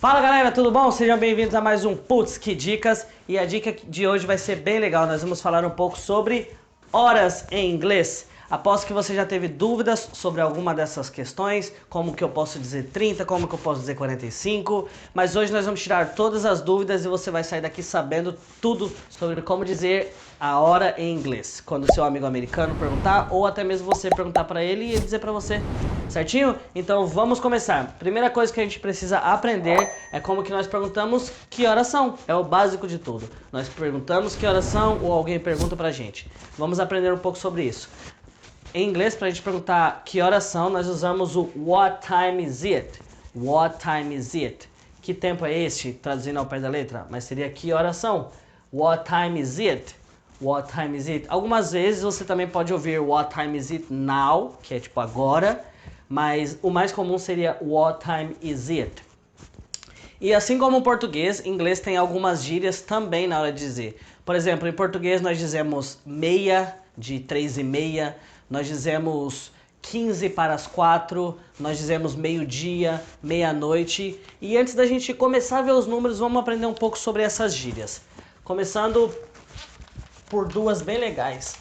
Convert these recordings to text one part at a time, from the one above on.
Fala galera, tudo bom? Sejam bem-vindos a mais um Putz Que Dicas. E a dica de hoje vai ser bem legal. Nós vamos falar um pouco sobre horas em inglês. Aposto que você já teve dúvidas sobre alguma dessas questões, como que eu posso dizer 30, como que eu posso dizer 45, mas hoje nós vamos tirar todas as dúvidas e você vai sair daqui sabendo tudo sobre como dizer a hora em inglês. Quando o seu amigo americano perguntar, ou até mesmo você perguntar para ele e ele dizer para você, certinho? Então vamos começar. Primeira coisa que a gente precisa aprender é como que nós perguntamos que horas são. É o básico de tudo. Nós perguntamos que horas são ou alguém pergunta pra gente. Vamos aprender um pouco sobre isso. Em inglês, para a gente perguntar que horas são, nós usamos o What time is it? What time is it? Que tempo é este? Traduzindo ao pé da letra, mas seria que horas são? What time is it? What time is it? Algumas vezes você também pode ouvir What time is it now? Que é tipo agora, mas o mais comum seria What time is it? E assim como o português, em inglês tem algumas gírias também na hora de dizer. Por exemplo, em português nós dizemos meia, de 3:30, nós dizemos 15 para as 4, nós dizemos meio-dia, meia-noite. E antes da gente começar a ver os números, vamos aprender um pouco sobre essas gírias. Começando por duas bem legais.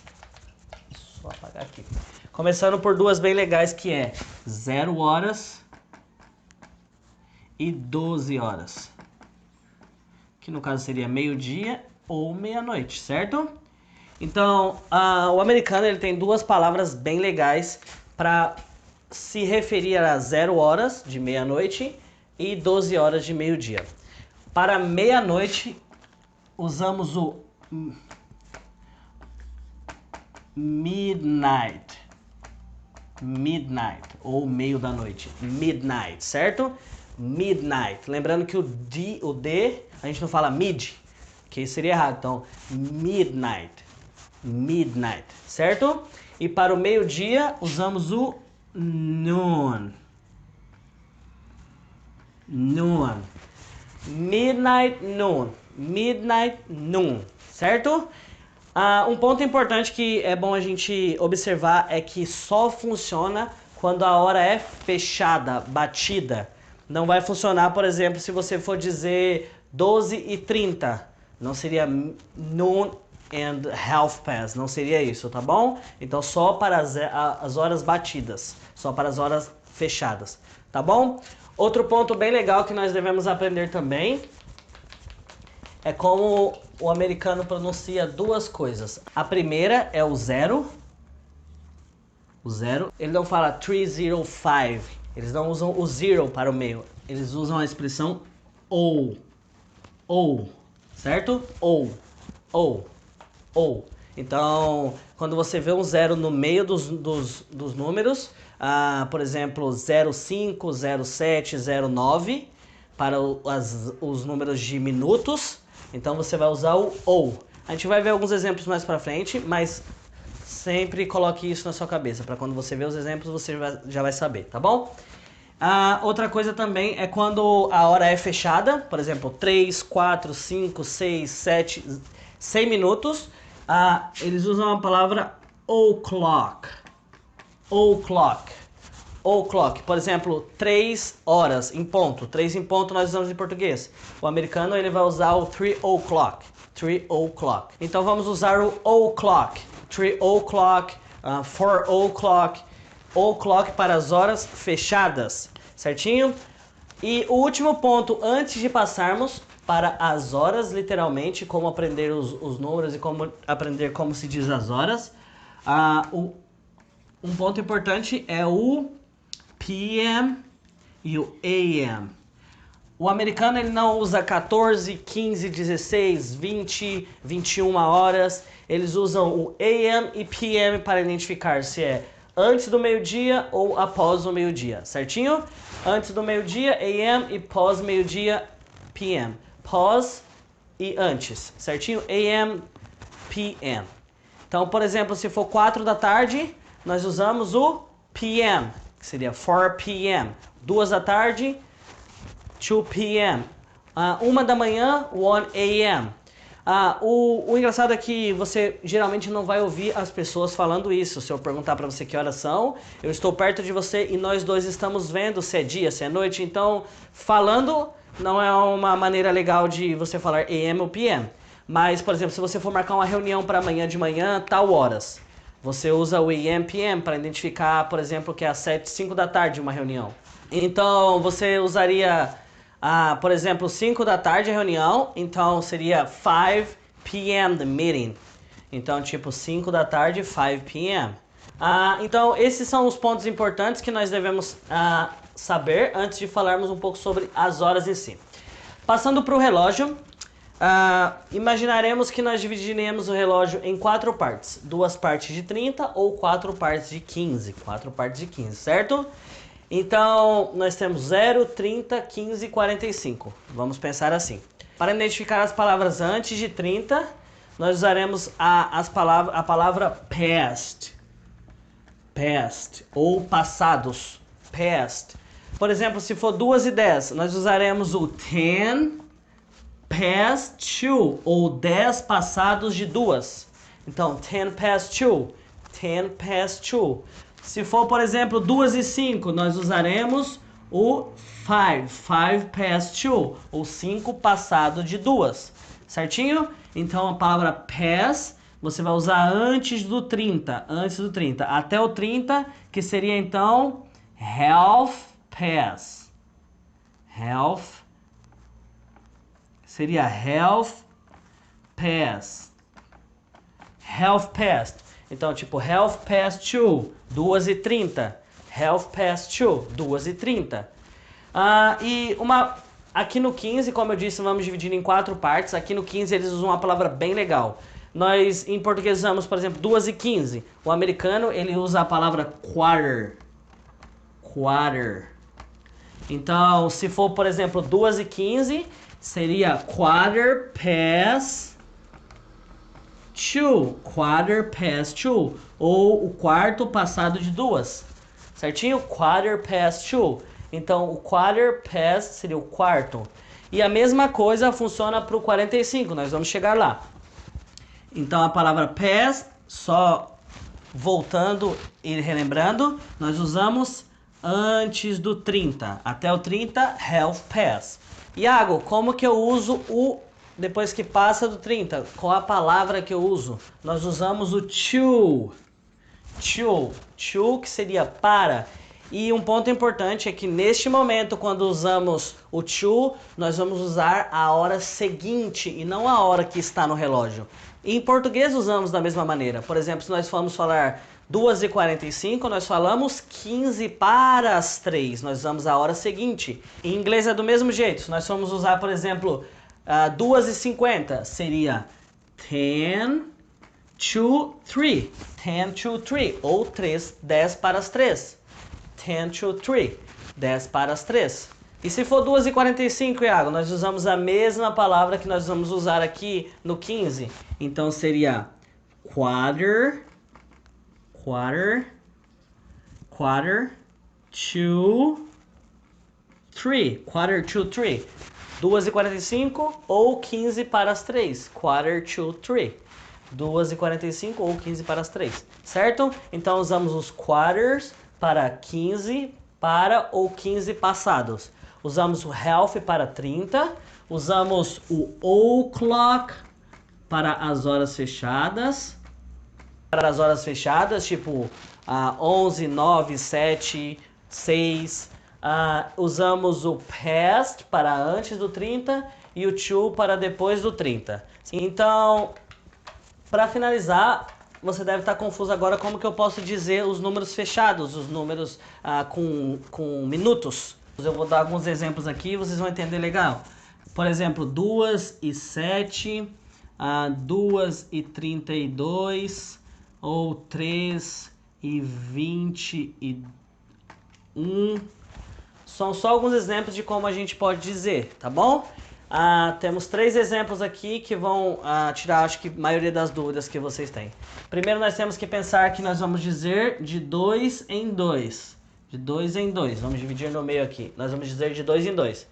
Só apagar aqui. Começando por duas bem legais, que é 0 horas e 12 horas. Que no caso seria meio-dia ou meia-noite, certo? Então, o americano ele tem duas palavras bem legais para se referir a 0 horas de meia-noite e 12 horas de meio-dia. Para meia-noite, usamos o midnight. Midnight, ou meio da noite. Midnight, certo? Midnight. Lembrando que o D, a gente não fala mid, que isso seria errado. Então, midnight. Midnight, certo? E para o meio-dia, usamos o noon. Noon. Midnight noon. Midnight noon, certo? Um ponto importante que é bom a gente observar é que só funciona quando a hora é fechada, batida. Não vai funcionar, por exemplo, se você for dizer 12:30. Não seria noon and half past, não seria isso, tá bom? Então só para as horas batidas, só para as horas fechadas, tá bom? Outro ponto bem legal que nós devemos aprender também é como o americano pronuncia duas coisas. A primeira é o zero. O zero. Ele não fala 305. Eles não usam o zero para o meio. Eles usam a expressão ou. Ou. Certo? Ou. Então, quando você vê um zero no meio dos números, por exemplo, 05, 07, 09, para os números de minutos, então você vai usar o ou. A gente vai ver alguns exemplos mais pra frente, mas sempre coloque isso na sua cabeça, para quando você ver os exemplos você já vai saber, tá bom? Outra coisa também é quando a hora é fechada, por exemplo, 3, 4, 5, 6, 7, 100 minutos, eles usam a palavra o'clock. O'clock. O'clock. Por exemplo, 3 horas em ponto. 3 em ponto nós usamos em português. O americano ele vai usar o 3 o'clock. 3 o'clock. Então vamos usar o o'clock. 3 o'clock, 4 o'clock. O'clock para as horas fechadas. Certinho? E o último ponto, antes de passarmos para as horas, literalmente, como aprender os números e como aprender como se diz as horas, um ponto importante é o PM e o AM. O americano ele não usa 14, 15, 16, 20, 21 horas. Eles usam o AM e PM para identificar se é antes do meio-dia ou após o meio-dia, certinho? Antes do meio-dia, AM, e pós meio-dia, PM. Pós e antes, certinho? AM, PM. Então, por exemplo, se for 4 da tarde, nós usamos o PM, que seria 4 PM. 2 da tarde, 2 PM. 1 da manhã, 1 AM. O engraçado é que você geralmente não vai ouvir as pessoas falando isso. Se eu perguntar para você que horas são, eu estou perto de você e nós dois estamos vendo se é dia, se é noite. Então, falando, não é uma maneira legal de você falar AM ou PM. Mas, por exemplo, se você for marcar uma reunião para amanhã de manhã, tal horas, você usa o AM, PM para identificar, por exemplo, que é às 5 da tarde uma reunião. Então, você usaria, por exemplo, 5 da tarde a reunião, então seria 5 p.m. the meeting. Então, tipo, 5 da tarde, 5 p.m. Então, esses são os pontos importantes que nós devemos saber antes de falarmos um pouco sobre as horas em si. Passando para o relógio, imaginaremos que nós dividiremos o relógio em 4 partes. 2 partes de 30 ou 4 partes de 15. 4 partes de 15, certo? Então, nós temos 0, 30, 15 e 45. Vamos pensar assim. Para identificar as palavras antes de 30, nós usaremos a palavra past. Past, ou passados. Past. Por exemplo, se for 2 e 10, nós usaremos o 10 past 2, ou 10 passados de 2. Então, 10 past 2. 10 past 2. Se for, por exemplo, 2 e 5, nós usaremos o 5. 5 past 2, ou 5 passado de 2. Certinho? Então, a palavra past você vai usar antes do 30. Antes do 30. Até o 30, que seria, então, half past. Half. Seria half past. Half past. Então, tipo, half past 2, 2 e 30. Half past 2, 2 e 30. Aqui no 15, como eu disse, vamos dividir em 4 partes. Aqui no 15 eles usam uma palavra bem legal. Nós, em português, usamos, por exemplo, 2 e 15. O americano, ele usa a palavra quarter. Quarter. Então, se for, por exemplo, 2 e 15, seria quarter past 2. Quarter past 2. Ou o quarto passado de 2. Certinho? Quarter past 2. Então, o quarter past seria o quarto. E a mesma coisa funciona para o 45. Nós vamos chegar lá. Então, a palavra past, só voltando e relembrando, nós usamos antes do 30. Até o 30, half past. Iago, como que eu uso o depois que passa do 30? Qual a palavra que eu uso? Nós usamos o to. To, que seria para. E um ponto importante é que neste momento, quando usamos o to, nós vamos usar a hora seguinte e não a hora que está no relógio. Em português usamos da mesma maneira. Por exemplo, se nós formos falar 2h45, nós falamos 15 para as 3. Nós usamos a hora seguinte. Em inglês é do mesmo jeito. Se nós formos usar, por exemplo, 2h50, seria 10 to 3. 10 to 3. Ou 10 para as 3. 10 to 3. 10 para as 3. E se for 2h45, Iago, nós usamos a mesma palavra que nós vamos usar aqui no 15. Então seria quarter to 3. Quarter to 3. 2h45 ou 15 para as 3. Quarter to 3. 2h45 ou 15 para as 3. Certo? Então usamos os quarters para 15 para ou 15 passados. Usamos o half para 30. Usamos o o'clock para as horas fechadas. Para as horas fechadas, tipo 11, 9, 7, 6. Usamos o past para antes do 30 e o to para depois do 30. Então, para finalizar, você deve estar confuso agora como que eu posso dizer os números fechados, os números com minutos. Eu vou dar alguns exemplos aqui e vocês vão entender legal. Por exemplo, 2 e 7, 2 e 32, ou 3 e 21. São só alguns exemplos de como a gente pode dizer, tá bom? Temos 3 exemplos aqui que vão tirar, acho que, a maioria das dúvidas que vocês têm. Primeiro, nós temos que pensar que nós vamos dizer de 2 em 2. De 2 em 2. Vamos dividir no meio aqui. Nós vamos dizer de 2 em 2.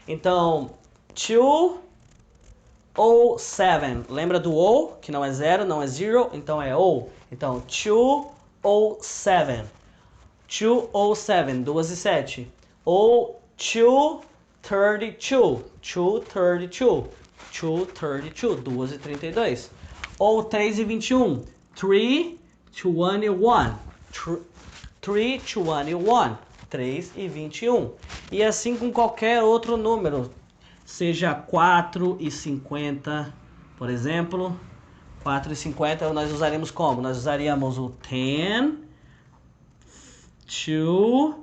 Então, 2 ou 7. Lembra do ou, que não é 0, não é 0, então é ou. Então, 2 ou 7. 2 ou 7. 2 e 7. Ou 2 2:32. 2:32. 2:32. 2:32. Ou 3:21. 3:21. 3:21. 3:21. E assim com qualquer outro número. Seja 4:50, por exemplo. 4:50 nós usaremos como? Nós usaríamos o 10 to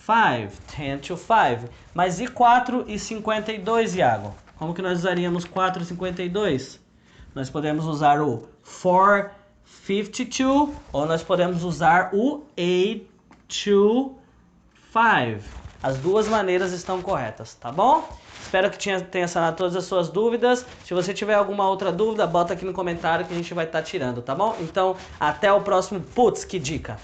5. 10 to 5. Mas e 4:52, Iago? Como que nós usaríamos 4:52? Nós podemos usar o 4:52 ou nós podemos usar o 8 to 5. As duas maneiras estão corretas, tá bom? Espero que tenha sanado todas as suas dúvidas. Se você tiver alguma outra dúvida, bota aqui no comentário que a gente vai estar tirando, tá bom? Então, até o próximo Putz, que dica!